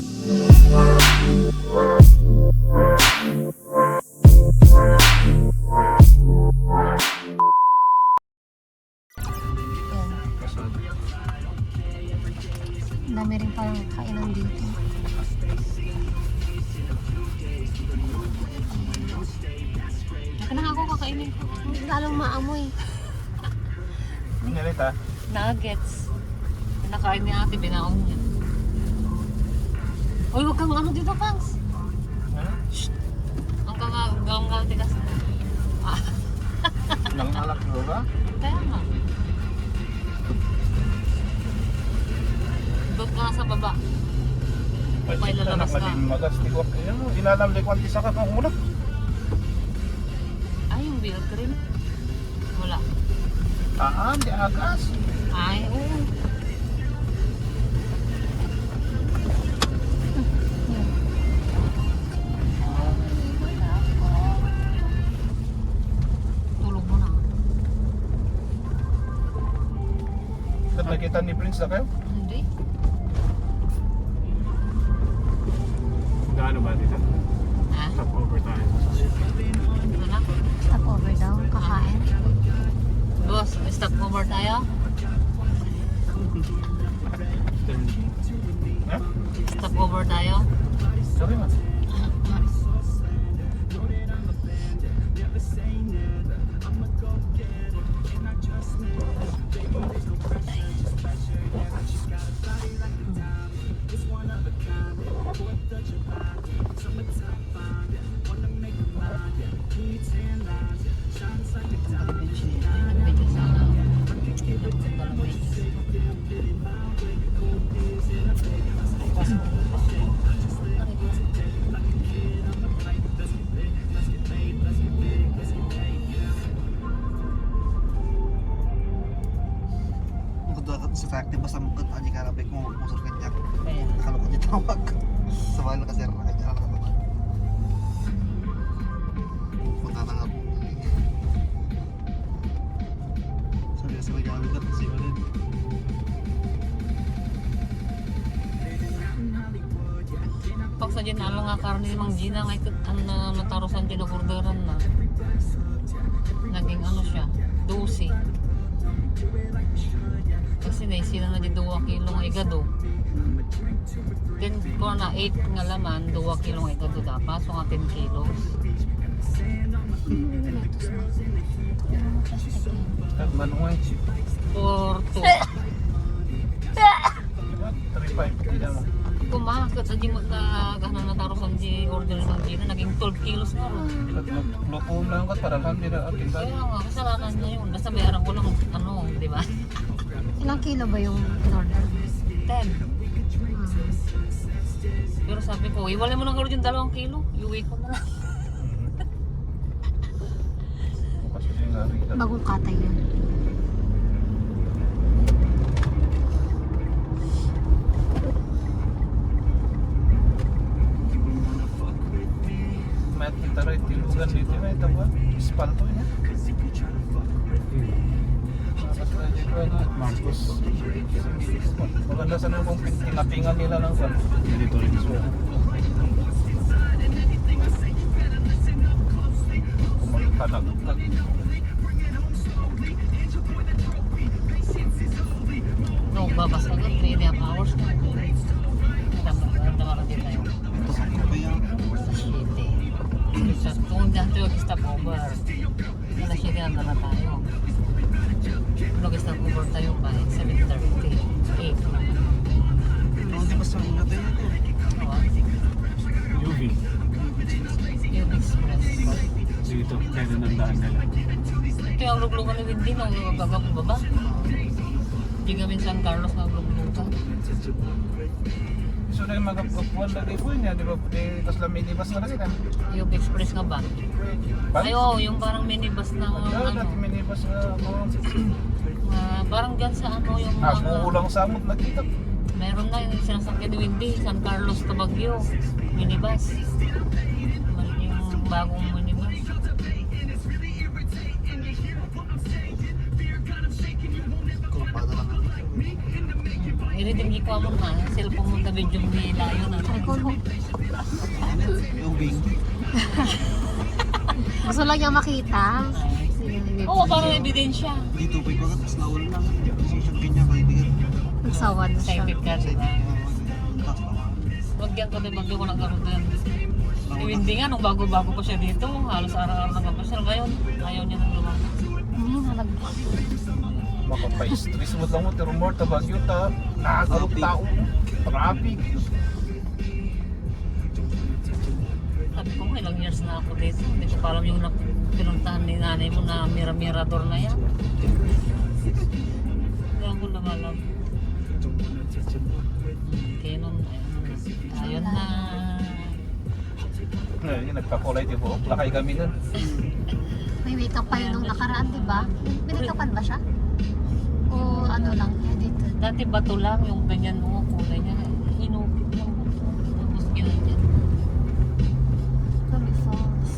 Ang dami rin parang kainan dito. Baka na ako kakainin ko. Lalong maamoy. Ngalit ha? Nuggets. Nakain ni ate, binaon niya. Uy, huwag kang ano dito, Pangs. Ano? Shhh. Ang gawang tigas. Nang alak ba? Kaya nga. Doon ka sa baba. May lalabas ka. Magas, di ko. Inalamlik ko ang tisa ka kung umulak. Ay, yung beer cream. Wala. Di agas. Ay, oo. Tulog mo na. Ba't nakita ni Prince na kayo? Hindi. Gaano ba dito? Ha? Stop over tayo. Ano na? Stop over daw, kakain. Boss, stop over tayo? Ha? Stop over tayo? Sorry man. Nag-video sana. Sa fact, basta mukha aja karabek mo musur kenyang. Kaya. Kalau kau ditawag, sebalik kasir kanya anak apa. Punta na nga po. Sabi sa nag-aawit at si Walid. Pag sa dyan, ano nga karni mang Gina, nga ikot, ang natarosan dyan na burgeran na. Naging ano siya, 12. Kasi naisila na dyan 2 kilo nga igado. Then ko na 8 nga laman, 2 kilo nga igado dapat, so nga 10 kilos. Manungay. For 2. 3.5. Hindi mo. Kumakit sa dyan na gano'n natarosan dyan order ng Gina, naging 12 kilos nga rin. Lupo lang ka para lang nila akin ba? Kaya nga, kasalanan niya yun. Basta bayaran ko lang, ano, di ba? Ilang kilo ba yung in-order? 10. Pero sabi ko, iwalay mo na gano'n yung 2 kilo. Iuwi ko na lang. Kasi yung narita. Bagong katay yun. May kita rin tilugan dito. May tawa. Espalto niya. Marcos. Maganda sana kung pinapingan nila ng kwan. Dito rin so. Kumakanag. No, babas ka doon, 3.5 hours na. Tama ka din tayo. Pasok ko pa yan. Sa 7. Sa kung dyan tayo stop over. Sa 7 na na tayo. Nag-stop over tayo pa 7:30. 8 naman. Ano di ba sa mga tayo ito? UV. Yung express. Dito. Kaya nandaan nila. Ito yung luglugan ni Wendy nung gagawin baba. Di kami San Carlos na luglugan. So na yung magkapuan lagi po niya. Di ba? Tapos lang minibus na lagi ka. Yung express nga ba? Ay, oo, yung parang minibus na Oo, ano. dati minibus na Parang dyan sa ano yung kulang samot nakita. meron na yung sinasakyan ni Wendy, San Carlos to Baguio, minibus. Yung bagong minibus. Kulpada lang. Iridim gikuha mo na, cellphone mo tabi yung nilayo na. Ay, ko, no? Ano? Yung bing. Gusto lang niya makita. Sige, Oo, parang ebidensya. Dito pa ikaw tapos nawala lang. Position kanya kaibigan. Nagsawa na siya. Excited ka, Sa diba? taas pa. Wag yan ko din bagyo ko nagkaroon din. Hindi nga, nung bago-bago pa siya dito, halos araw-araw nagpapasyal. Ngayon, ayaw niya nang lumabas. Nalagpas. Makapay-stress mo lang mo, pero more tabagyo ta. Nakakalok tao. Traffic. Sabi ko, ilang years na ako dito. Hindi ko pa alam yung pinuntahan ni nanay mo na Mirador na yan. Hindi ako lumalam. Kaya nun, ayun na. Ngayon, nagpakulay di po. Lakay kami nun. May makeup pa yun nung nakaraan, di ba? Pinikapan ba siya? O ano lang, edited? Dati bato lang yung ganyan mo, kulay niya. Hinupit lang. Tapos ginanyan. Kami falls.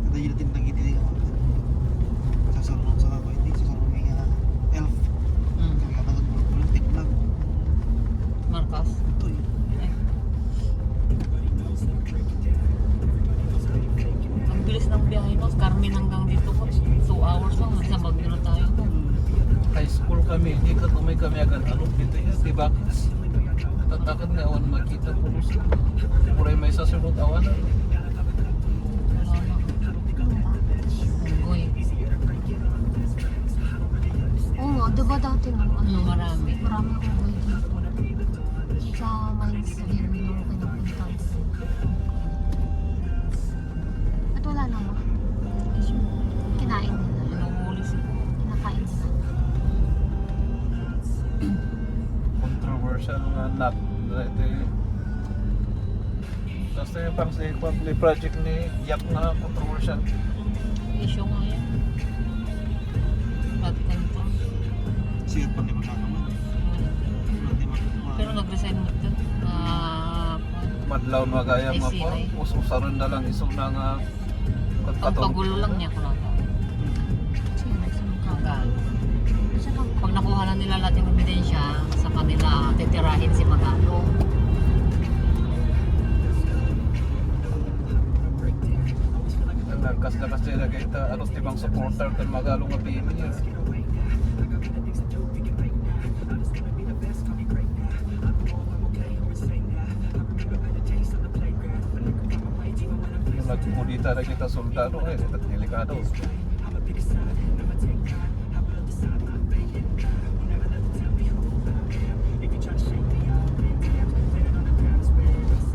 Kada yun natin nagigili ako. Sasalong sa ako. Hindi sasalong yung elf. Kaya ka nag-politik lang. Marcos. Ito yun. Ang bilis ng biyahe mo, Carmen hanggang dito ko. 2 hours lang, nasa Baguio na tayo. High school kami, hindi ka tumay kami agad alok dito yan, di ba? Tatakad nga awan makita ko siya. Puray may sasunod awan. Wala na. Unggoy. Oo nga, di ba dati nung ano? Marami. Marami akong boy dito. Sa Mines View, nung pinapunta dito. At wala naman. Kinain nila. Pinuhuli siguro. Kinakain nila. Controversial nga nut. Ito yung... Tapos yung pang may project ni Yak na controversial. Issue nga yan. Bad control. Sigat pa ni magkakaman. Pero nag-resign mo dun. Madlaw magaya Ay, mga po. silay. Usaron na lang isong na nga Ang pagulo lang niya ko lang. Sino nagsunod ka? Kagalo. Siya kang Pag nakuha na nila lahat yung ebidensya, sa kanila titirahin si Magalo. Nagkas-lakas sila kita alos tibang supporter kan Magalong nga PM niya. Yung nagpudita na kita soldado delikado.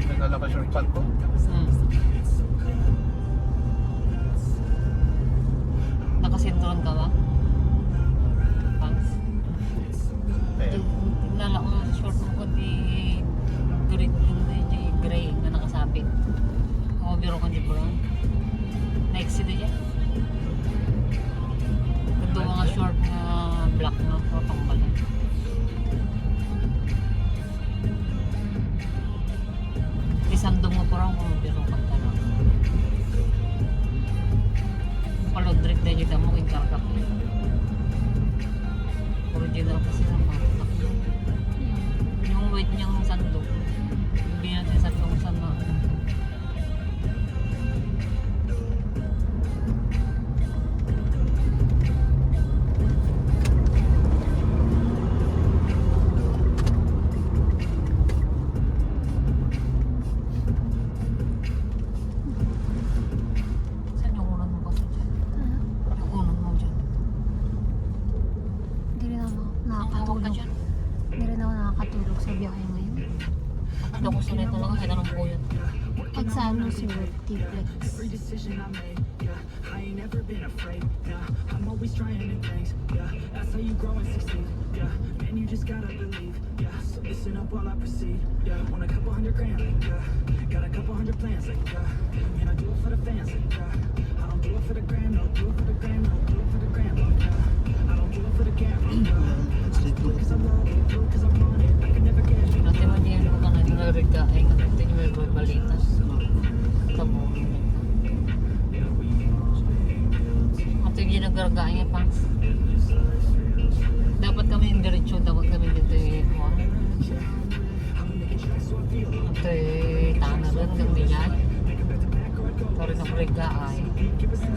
Nagala ka short pant ko. Nakasintron ka ba? Pants? Eh, Nala ko sa short mo ko di green, hindi gray na nakasabit. O biro ko di brown. Na-exceed niya. Ito mga short na black na potong pala. Isandong mo po raw kung biro ka talaga. Palodrik na dyan mo king karkap. Original kasi ng matak. Yung weight niyang sandok. Hindi natin sandok sa na. Saan yung unan mo kasi dyan? Yung unan mo dyan. Hindi rin ako Ang tawag ka nakakatulog. dyan. Hindi rin ako nakakatulog sa biyahe ngayon. Ako ko sanay talaga kahit anong puyat. Pag sa ano si T-Flex. Every decision I made, yeah, I ain't never been afraid, yeah, I'm always trying new things, yeah, that's how you grow and succeed, yeah, man, you just gotta believe, yeah, so listen up while I proceed, yeah, want a couple $100 grand, like, yeah, got a couple hundred plans, like, yeah, and I do it for the fans, like, yeah, I don't do it for the gram, no, do it for the gram, no, do it for the gram, no, yeah, I don't Straight through kasi. Nanti mo diyan ko ka naglarika ay kanito yung may balita. Tabo. Ito yung ginagaragaan niya pa. Dapat kami yung diretsyo, dapat kami dito eh. Ito eh, tana rin kami yan. Ito rin ang riga ay.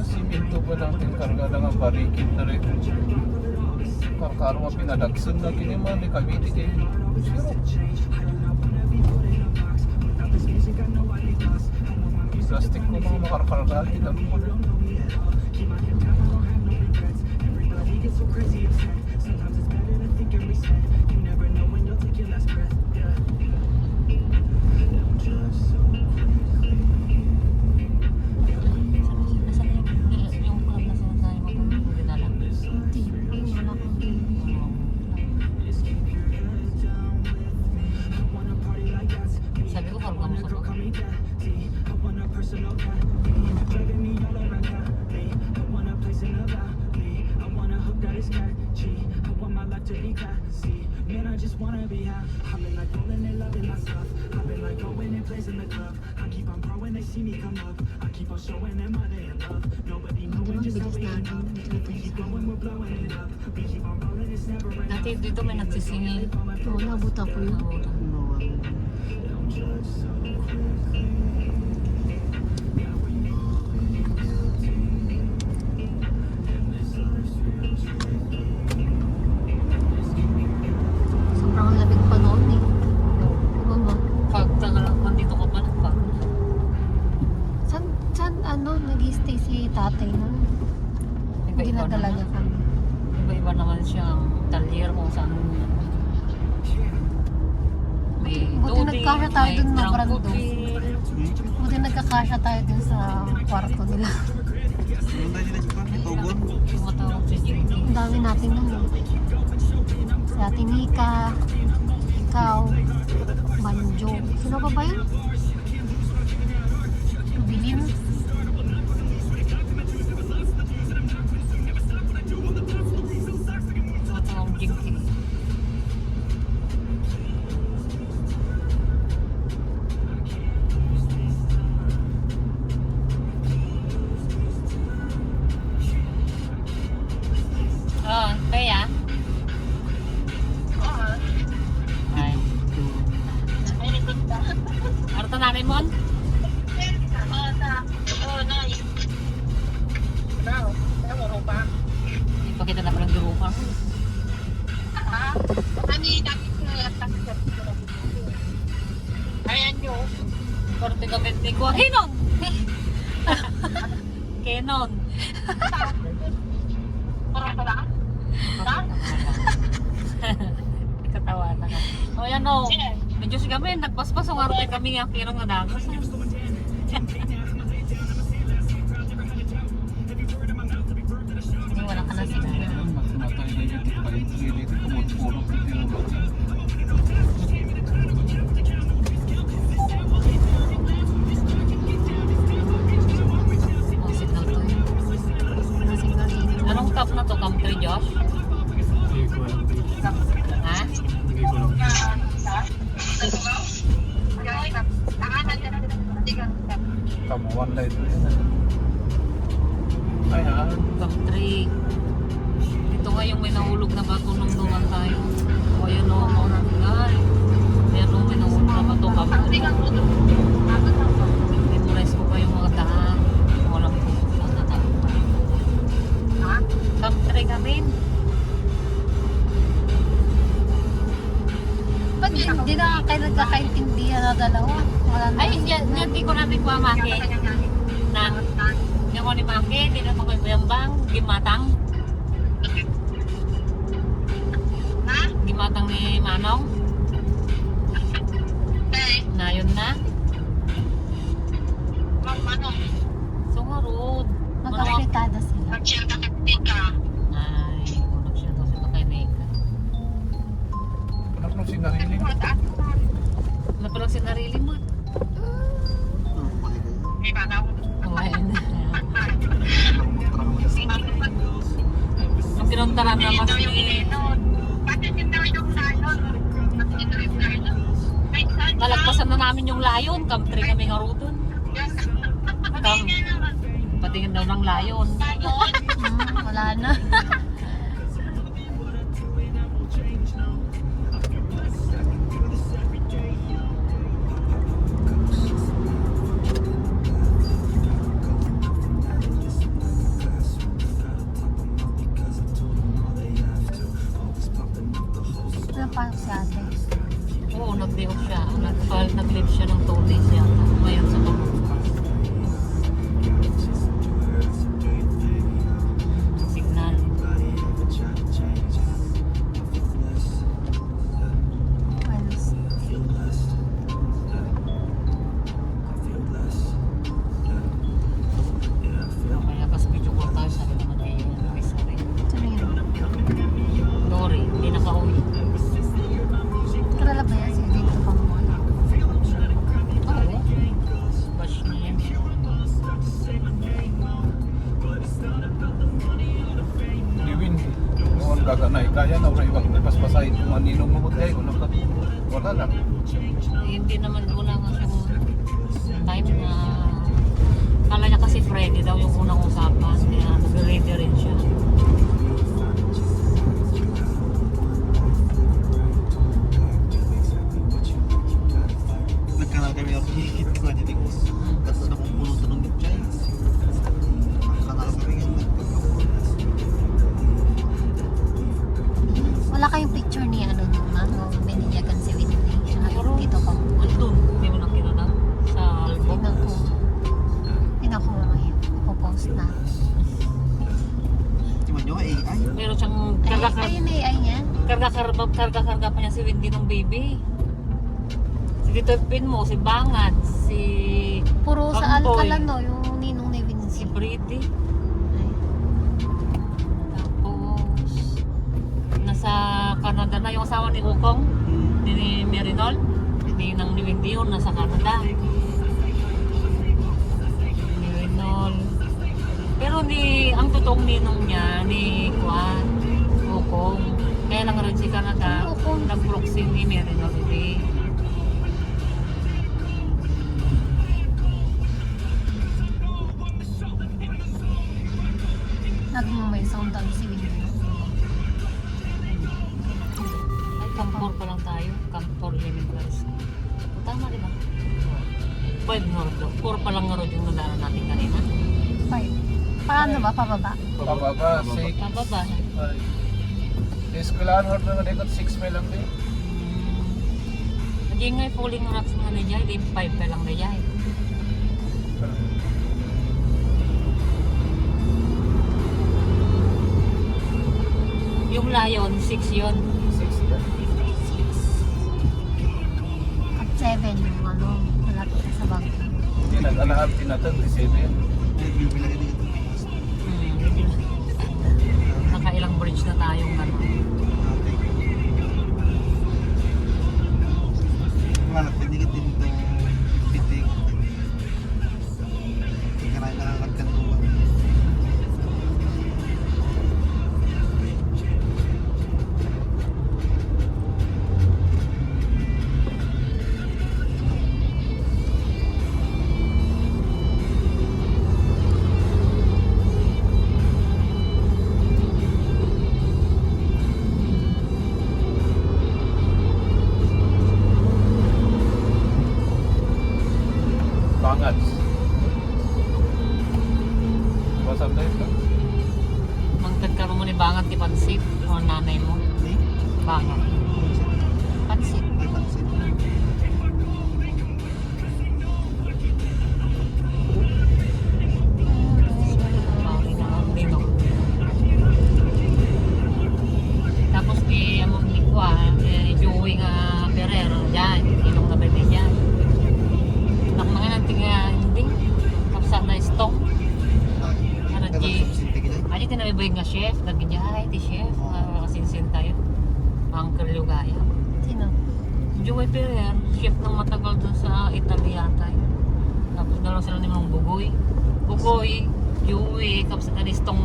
Siminto pa lang yung karga lang ang barikid na rin. Karkaro nga pinadagsan na kiniman, di kami di kayo. Siro. Plastic ko mga makarkarga, kita mo. Yung club na sinasabi mo kung hindi na lang. Hindi. Wala akong Sabi ko, karga mo sa pag. Man, I just wanna be high. I've been like rolling and loving my stuff. I've been like going and plays in the club. I keep on growing, they see me come up. I keep on showing them what they love. Nobody knowing just how we end up. We keep going, we're blowing it up. We keep on rolling, it's never enough. Dati dito may nagsisingil. Oo, nabuta ko yun. Sobrang lamig pa noon eh. Mama, Pag nandito ka pa nagpag. saan nag-stay si tatay na? Iba-iba Ginadala naman. niya kami. Iba-iba naman siyang talyer kung saan may Buti tubig, nagkasya tayo may dun, no, Brando? trampoline. Buti nagkakasya tayo din sa kwarto nila. Meron tayo sila dyan, Togon. Tumatawag si Jinky. Ang dami natin nun eh. Si Ate Nika, ikaw, Banjo. Sino pa ba yun? Bilin. Tumatawag Jinky. Oh, kaya? Ay. Arta na rin mo? Ipakita na parang durukan. Korte ka 24. Kenon! Kenon! Katawa na ka. O yan o. Medyo si kami, nagpaspas ang arte kami nga pirong nga dagos. Hindi, wala ka na sila. Matay na yun, di pa yung pilit, kumutulog na tinulog. Ang signal to yun. Ang signal yun. Anong top na to? Country, Josh? Ha? Kamuan na ito yun. Ayan. Country. Dito nga yung may nahulog na bato nung duman tayo. O yun o, ay. Ayan o, may nahulog na bato. Country. Memorize ko pa yung mga daan. Walang pupunta na tayo. Country ka rin. Ba't hindi na kayo nagkakaintindihan na dalawa? Wala na. Ay, hindi ko natin kuha Maki. Na, yung ko ni Maki, hindi na mga bayambang, gimatang. Gimatang ni Manong. Na yun na. So nga, Rod. Magkakritada sila. Ay, tulog siya daw sila kay Nika. Anak mo sinariling. Wala pa lang sinarili mo. Ano, balik kayo. Kumain. Trabaho na sila. Ang Pinuntaran naman Ito yung ni... Lenon. Pati ito yung Lion. Pati ito yung Lion. May saan ka? Nalagpasan na namin yung layon. Kamtri kami nga ro dun. Pati nga naman. Patingin daw ng layon. Lion. Wala na. Ano Napasok si ate. Oo, nag-live siya. Nag-live siya ng 2 days yata. Ngayon sa pagbukas. Signal. Kaya kas video call tayo sabi naman kay Luis rin. Sino yun? Dory, hindi nakauwi. Kilala ba yan si Dito Pangmon? Oo. Bash niya yan. Liwin. Noon gaganay. Kaya na rin ibang paspasahin kung aninong mamutay. Wala lang. Hindi naman wala nga siyang time na kala niya kasi Freddy daw yung unang usapan kaya nag-ready rin siya. Nagkanal kami ako hihit ko aja tingko. Tapos na kung puno tanong ni Chay. Kanal kami nga. Wala kayong picture ni ano nung nung bininyagan si Whitney. Siguro. Dito Pangmon. Andun, hindi mo na kinala sa album. Tingnan ko mamaya. Ipopost na. Timan nyo AI. Meron siyang Ay, ayun eh, ay niya. karga pa niya si Wendy ng baby. Si Tito Pin mo, si Bangat, si Puro sa Kampoy. Alcala no, yung ninong ni si Vinci. Brady. Ay. Tapos nasa Canada na yung asawa ni Ukong, ni Merinol. Hindi nang ni Wendy yun, nasa Canada. Merinol. Pero ang totoong ninong niya, ni Juan, Ukong. Kaya lang rin si Canada, Ukong. nag-proxy ni Merinol. Nagmumay sound down si Whitney. Ay, Campor pa lang tayo. Campor Elementary School. Tama, di ba? 5 north daw. 4 pa lang nga road yung nadaanan natin kanina. 5. Paano ba? Pababa? Pababa, 6. Pababa. Eskwelahan mo na ikot 6 may lang din. Hindi nga falling rocks nga na dyan. Hindi 5 pa lang na dyan. Yung Lion, 6 yun. 6 yan. At 7 yung ano, malapit na sa bangko. Hindi nag-alaab tinatan, 7. Nagbibilang ini ito. Nakailang bridge na tayong ano. Wala, pwede ka din ito pitik. Hindi ka na nakakagkan doon. Bangat. Wasap na ito. Magtagkaroon mo ni Bangat ni Pansit o nanay mo. Hindi? Bangat. Pansit. Ay, pansin. Mari naman din o. Tapos ni Among Nikwa, Joey nga Ferrer, dyan, ilong na bebe dyan. Nak mga nanting hindi, kapsa na stong. Ano, Kaya G. subsinte ka dyan. Aja tinabibay nga chef, nagjahay ti chef, kasinsin tayo. Uncle Lugaya. Sino? Joey Ferrer, chef ng matagal dun sa Italy yata. Tapos dalawa sila ni Mang Bugoy. Bugoy, Joey, kapsa ka istong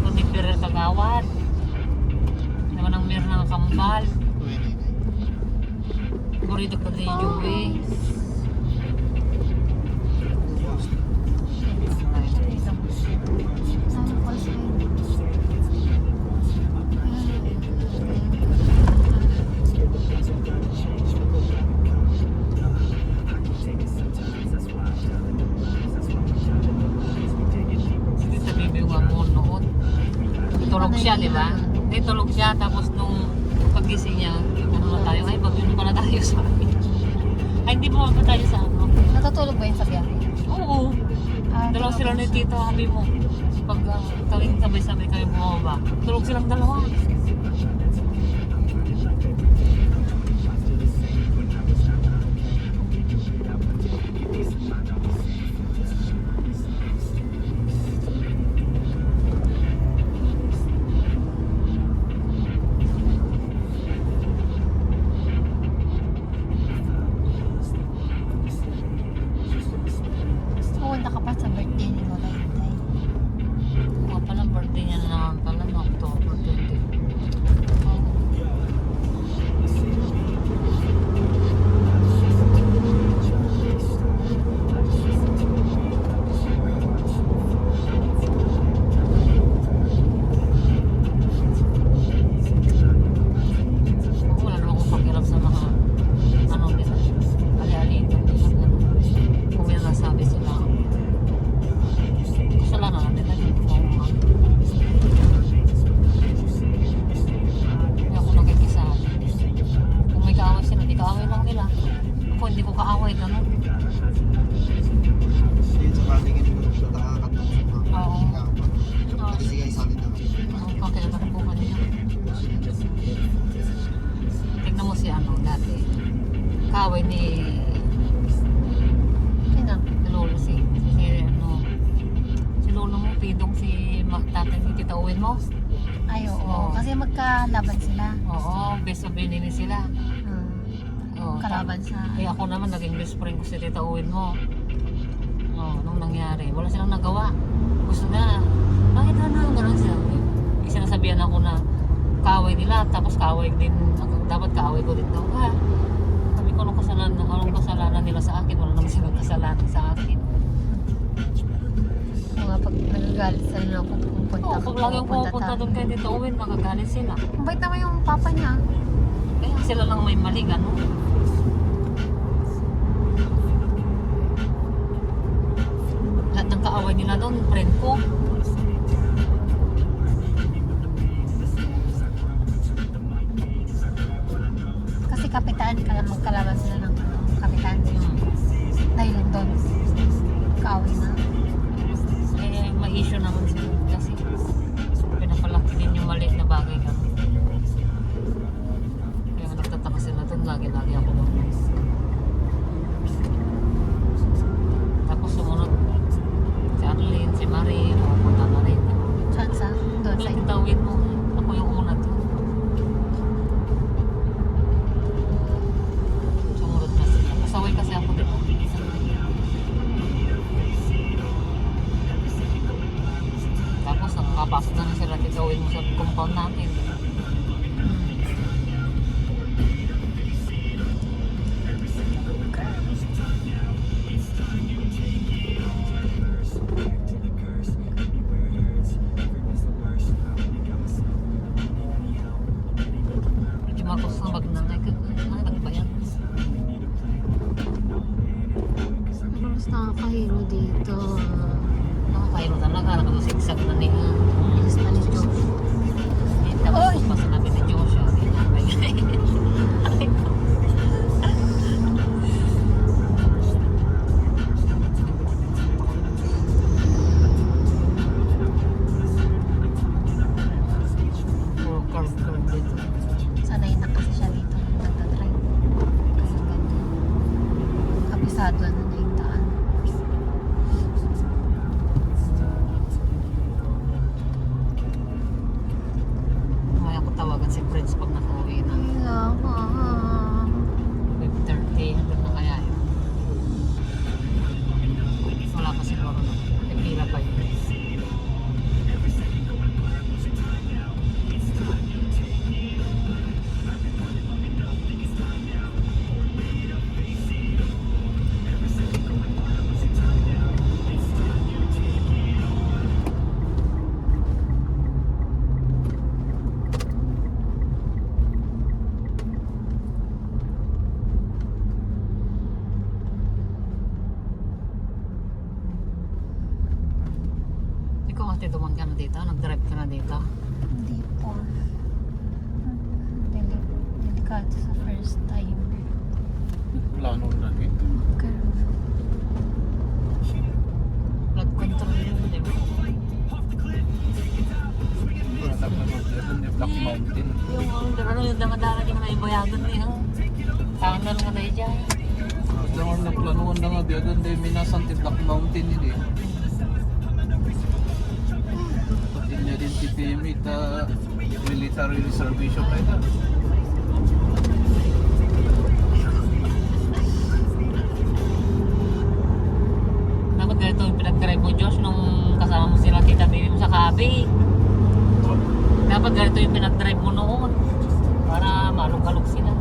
ko ni Perer Kagawad. Naman ang meron ng kambal. Burrito ka ni Joey. Ano pa siya? Hindi sa bibi nga mo noon. Tulog siya, di ba? Hindi, tulog siya. Tapos nung pagising niya, ano na tayo? Ay, mag-inom pa na tayo sa amin. Ay, hindi pa pa tayo sa ano. Natutulog ba yun sa biyahe? Oo. Dalawa sila ni Tito, habi mo. Pag kaming sabay-sabay kayo bumaba. Tulog silang dalawa. Pumunta ka pa sa birthday ni Lola Inday. Mga pala, birthday niya na naman pala, no? October 20. Wala naman akong pakialam sa mga ano nila, ali-alitan nila. Kung may nasabi sila, kasalanan natin na dito. Hindi ako nagkikisahan. Kung may kaaway sila, di kaaway lang nila. Ako hindi ko kaaway, gano'n. Yun sa paligid ko siya nakakatawa sa mga Oo. Oo. kasi guys sa atin na Ang pakialam ko kanina. Tignan mo si ano dati. Kaaway ni Sino? Lolo si Lolo mo, pidong si tatay ni Tita Uwin mo. Ay, oo. Oo. Kasi magkalaban sila. Oo, best of enemy sila. Oo, Kalaban sa... Eh ako naman naging best friend ko si Tita Uwin mo. Oh, nung nangyari, wala silang nagawa. Gusto na, bakit ano, gano'n sila. Eh, sinasabihan ako na kaaway nila, tapos kaaway din, dapat kaaway ko din daw. Ha? Sabi ko, anong kasalanan nila sa akin? Wala naman silang kasalanan sa akin. Mga pag nagagalit sila na kung pupunta. Oo, pag lagi yung pupunta doon kay Tita Uwin, magagalit sila. Ang bait naman yung papa niya. Kaya sila lang may mali, gano'n. Lahat ng kaaway nila doon, friend ko. Kasi kapitan, magkalaban sila ng kapitan. Dahil doon, kaaway na. Eh, may issue naman sila kasi pinapalaki din yung maliit na bagay kami. Kaya nagtataka sila doon, lagi-lagi ako doon. Tapos sumunod si Arlene, si Marie, pupunta na rin. Saan sa? Doon sa Doon titawin mo, ako yung una doon. Sumunod na sila. Kasaway kasi ako dito. Tapos nakakapasok na sila, titawin mo sa compound natin. Medyo makos na magnanay ka. Ba yan? Mas nakakahilo dito. Nakakairo talaga. Nakasigsag na niya. Yes, na ni Joe. Tapos pa sinabi ni Joshua. Puro curve dito. Sanay na kasi siya dito nung nagtatry. Kaya ganyan. Kabisado na na yung daan. May ako tawagan si Prince pag nakauwi na. Kailangan. 5:30. Hanggang na kaya yun. Wala pa siguro. Nagpila pa yun. Ate, duman ka na dito? Nag-drive ka na dito? Hindi po. Delikado sa first time. Plano na dito. Okay. Blood control yun, di ba? Hanap na mag-drive ng Black Mountain. Yung dala din na ibayagan niya. Tangan nga na dyan. Jangan na planuan na nga biyagan dahil minasan ti Black Mountain yun eh. Pati niya din ti PME ta military reservation na ito. Dapat ganito yung pinag-drive mo, Josh, nung kasama mo sila tita baby mo sa Kabi. Dapat ganito yung pinag-drive mo noon. Para malog-alog sila.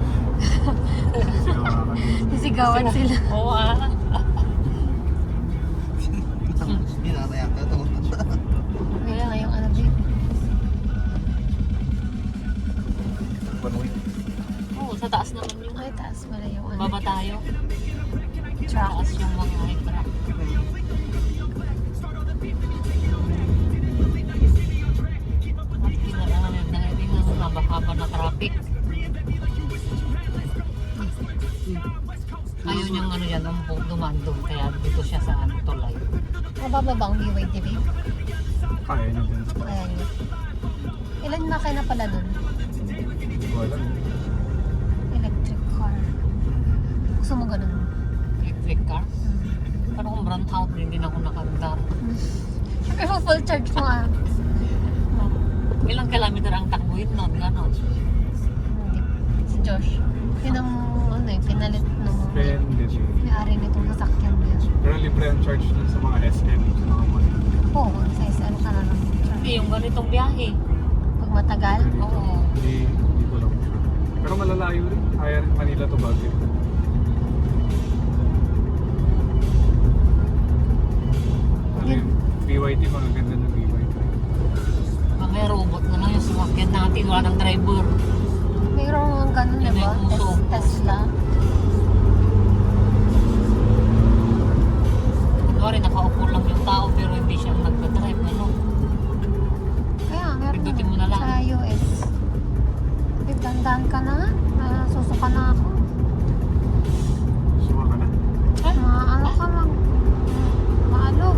Sisigawan sila. Oo Hindi na yata ito. Kaya ngayong ano, babe. Panoy. Oo, sa taas naman yung Ay, taas pala yung ano. baba tayo. Truck. Taas yung mga truck. At kinalangan yun na hindi nga mabakaba na traffic. Ayaw niyang ano yan, dumandong. Kaya dito siya sa ano, tulay. Mababa ba ang BYD, babe? Kaya na din. Kaya niya. Ilan na kayo na pala nun? Wala. Electric car. Gusto mo ganun? Electric car. Pero kung brand out, hindi na ako nakandar. Pero full charge mo ah. Ilang kilometer ang takbuhin nun, gano'n. Hindi. Si Josh. Yun ang ano eh, pinalit nung Depende din. may-ari nitong sasakyan niya. Pero libre ang charge dun sa mga SM, sa mga mall. Oo, sa SL ka na lang. Hindi, yung ganitong biyahe. Pag matagal, Oo. Hindi ko lang sure. Pero malalayo rin. Kaya rin Manila to Baguio. Ano yun? BYD, mga ganda ng BYD. May robot na lang yung sumakyan natin, wala ng driver. mayroong ganun, di ba? May uso. Tesla. Kunwari, nakaupo lang yung tao pero hindi siya nagpa-drive. Ano? Kaya, meron Pindutin mo na lang. sa US. Dandan ka na nga. Susuka na ako. Suwa ka na. Ano ka maalo.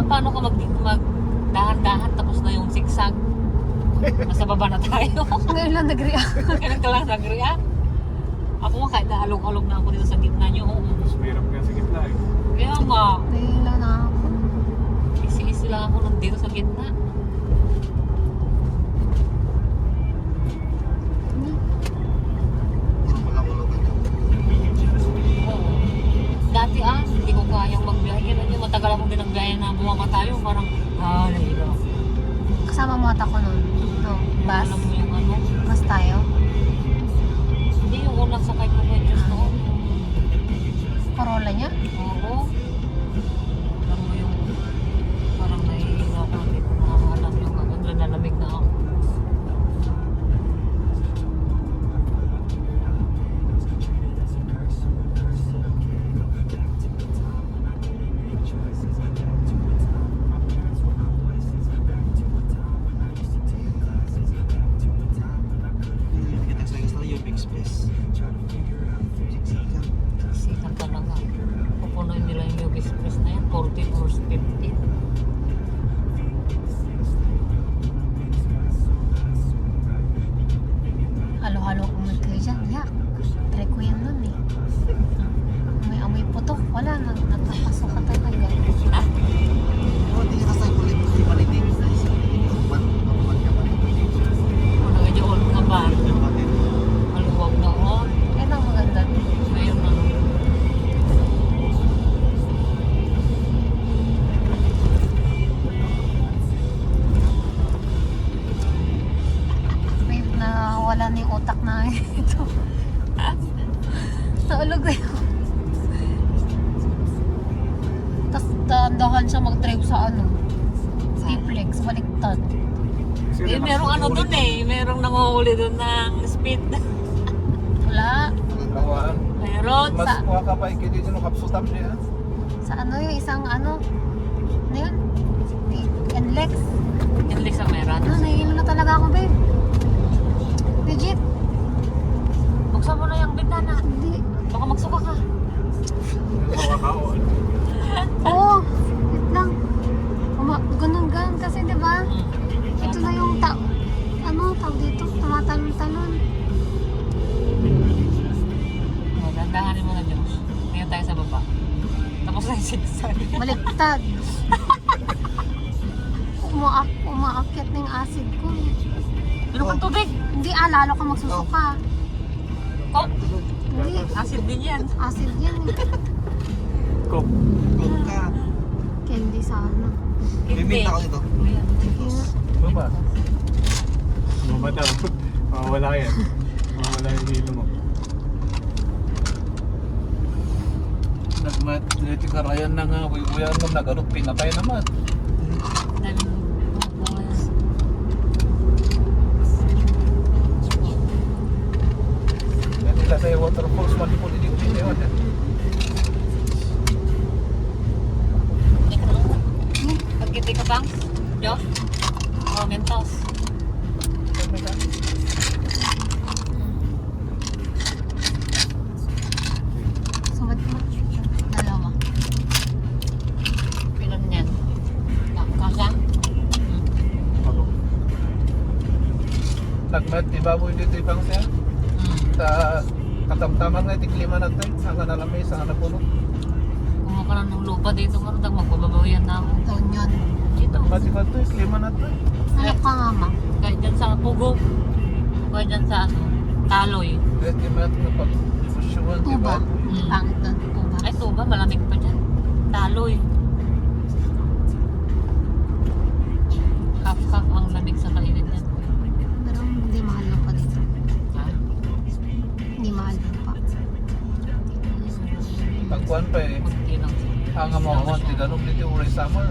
Paano ka dahan-dahan tapos na yung zigzag? Nasa baba na tayo. Ngayon lang nag-react. Kailan ka lang nag-react? Ako nga kahit naalog-alog na ako dito sa gitna nyo. Mas mahirap nga sa gitna eh. Kaya nga, Ngayon lang na ako. easy-easy lang ako nandito sa gitna. Oo. Dati hindi ko kayang magbiyahe. Alam niyo, matagal akong binagbiyahe na bumamatayo. Parang, nahilo. Kasama mo ata ko nun. No, bus. Alam mo yung ano? Bus tayo. Hindi yung unang sakay ko kay Diyos noon. Corolla niya. Oo. Alam mo yung, parang nahihilo ako. Hindi ko nakakalam yung ano, nalamig na ako. Sikat talaga. Pupunoy nila yung UV Express na yan. 14 or 15. Halo-halo kumod kayo dyan. Yak. Try ko yan nun eh. May amoy putok. Wala. Nagpapasok ka talaga. Kung nag-joon ka ba? Maluwag na on. Yan ang maganda. Ngayon na. May nawala na yung utak na ito. Naulog na yun. Tapos dahan siya mag-drive sa ano. Triplex, baliktad. Kasi Merong ano dun eh. Merong nanguhuli dun ng speed. Wala. Nawaan. Meron. Mas Sa- kuha ka pa ikili dyan ng kapsutam siya. Sa ano yung isang ano. Ano yun? Lex. Yung Lex ang meron. Ano, nahihilo na talaga ako, babe. Legit. Buksan mo na yung bintana. Hindi. Baka magsuka ka. Kakao. Oo. Wait lang. Ganun kasi, di ba? Ito na yung tawag dito, tumatalon-talon. Dandahanin mo na, Josh. Tingnan tayo sa baba. Tapos na yung sigsag. Baliktad. Umaakyat na yung acid ko. Ano kang tubig? Hindi, lalo ka magsusuka. Coke? Hindi, Acid din yan. acid yan eh. Coke. Coke ka. Candy sana. Bibili ako dito. Ayan. Sige nga. Ano ba? Mamata. Mawawala yan. Mawawala yung hilo mo. Nagmatiniti karayan na nga. Uyan mo nagarot. Pinatay naman. Dami mo. Yan nila sa waterfalls. Mali po din yung pinayon. Pagkiti ka bang? Josh? O, Mentos. Sumat mo. Dalawa. Pilan yan. Kasa? Ano? Nagmat, ibaboy dito ibang siya. Sa katamtaman nga tiklima natin. Hanggang nalamay sa hanapuno. Kumuha ka lang ng lupa dito. Marunong magbabawian na ako. Doon yun. Dito. Pati ba ito? Klima natin. Ano ka nga, ma? Kahit dyan sa Pugo. Kahit dyan sa ano, Taloy. Pwede ba ito napag-pusyuan, di Tuba. ba? Pangit doon. Tuba. Ay, Tuba. Malamig pa dyan. Taloy. Half-half ang lamig sa kainit yan. Pero hindi mahal pa dito. Ha? Hindi mahal pa. Pagkuhan pa eh. Kunti lang siya. Hanga mo ako, tiganong dito uray summer.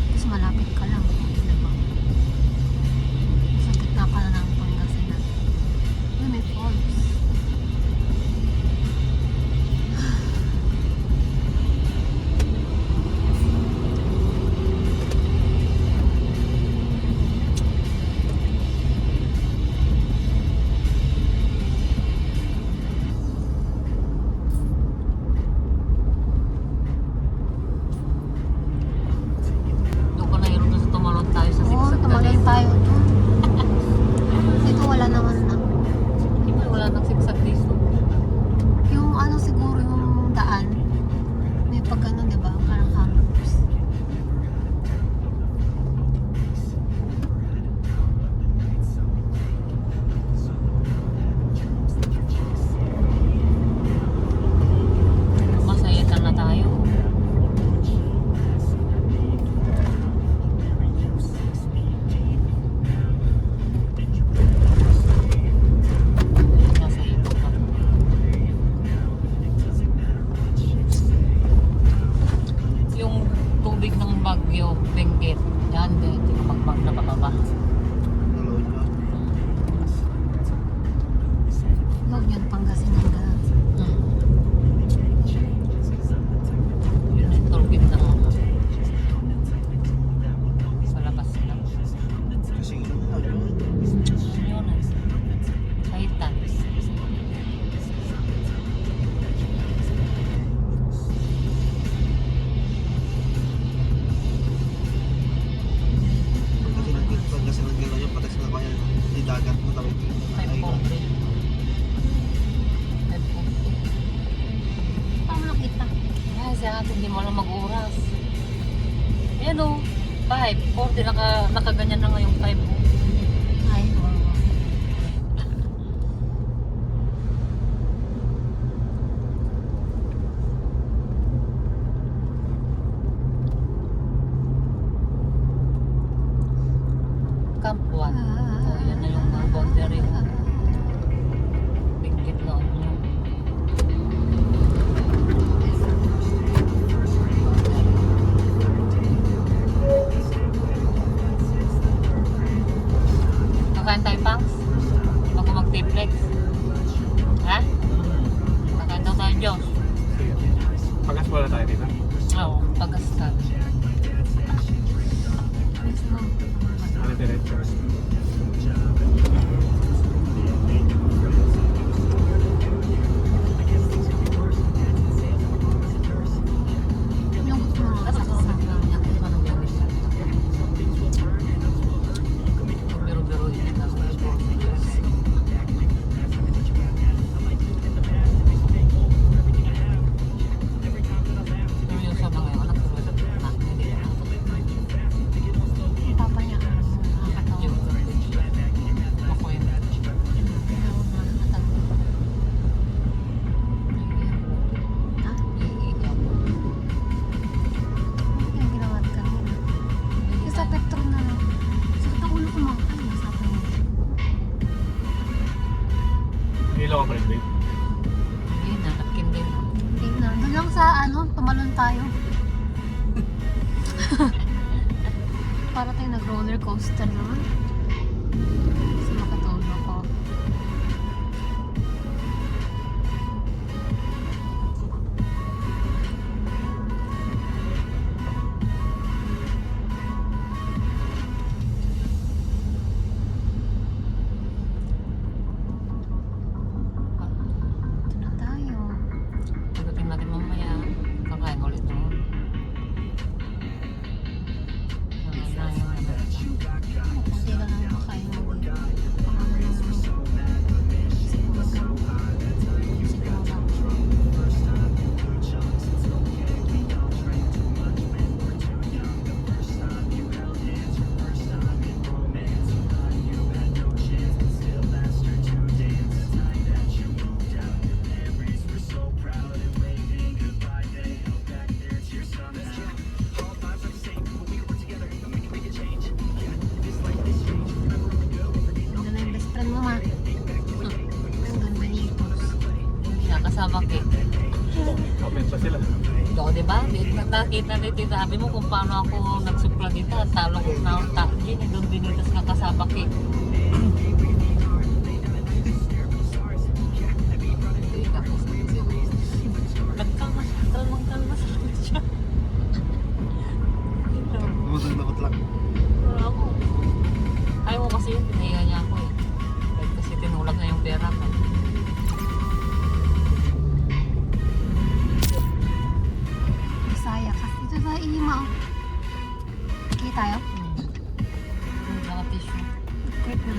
Tapos malapit ka lang. Diba? Sa gitna ka na ng Pangasinan. Uy, may falls. Doon ko na yun sa tumalon tayo sa Oo, sigsag tumalon kanina. tayo doon. Dito wala naman na. Di ba wala nang sigsag dito? Yung ano siguro yung daan. May pag ano, di ba? Parang hammers. Masayitan na tayo. Masayitan na. Yung tubig ng Bagyo, Benguet. Yan, hindi ka magbag na pababa. Dalawin mo. Huwag yun, Pangasinan ka. Yun yung tollgate na ako. Sa labas na. Kasi ano yun. Yun na. Sayitan. Kasi nang gano'n yung patas na kaya di dagat mo tawid. 540. 540. Paano nakita? Ay, sa atin, hindi mo alam mag-oras. Ayan o. 540. Nakaganyan na nga yung 5. Ay, wow. Camp 1. O, yan na yung boundary. Bingkit na ano. Kilo ka pa rin, babe. Hindi na, nagkindi na. Tingnan. Doon lang sa tumalon tayo. Para tayo nag-roller coaster naman. Kasi makatulog ko. Ito na tayo. Pagdating natin mamaya, kakain ulit doon. Na yung ano. Kunti lang ang makain mo dito. Paano lang siguro Ganda na yung best friend mo, ma. Ang ganda nito. Hindi nakasama cake. Comment pa sila. Oo, di ba? Nakita ni Tita Abby mo kung paano ako nagsupla dito. At talo ko na ang takjin. Doon binitas na kasama cake. Kalmang-kalma sa siya. Lumutang-lumot lang. Ako. Ayaw ko kasi yun, pinahiya niya ako eh. Kasi tinulag na yung pera ko. Bisaya ka. Ito sa Ihima, oh. Kaya tayo? Yung mga tissue. Quick na.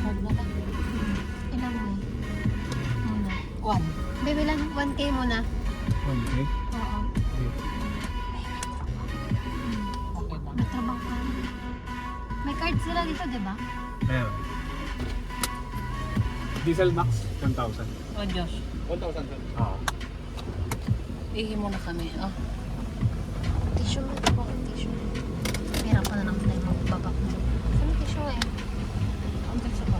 Huwag na ka. Ilan mo eh? Muna. One. Baby lang, 1K muna. Okay. Oo. Okay ba? May trabaho ka. May card sila dito, di ba? Meron. Diesel max, 1,000. Oh, Diyos. 1,000. Oo. Ihi mo na kami. Oh. Tissue mo. Bakit tissue? Hirap ka na naman na yung magbabak mo. Saan tissue eh? Ang tissue ba?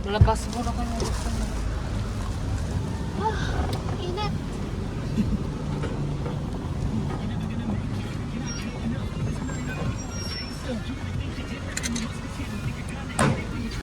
Labas mo na kami.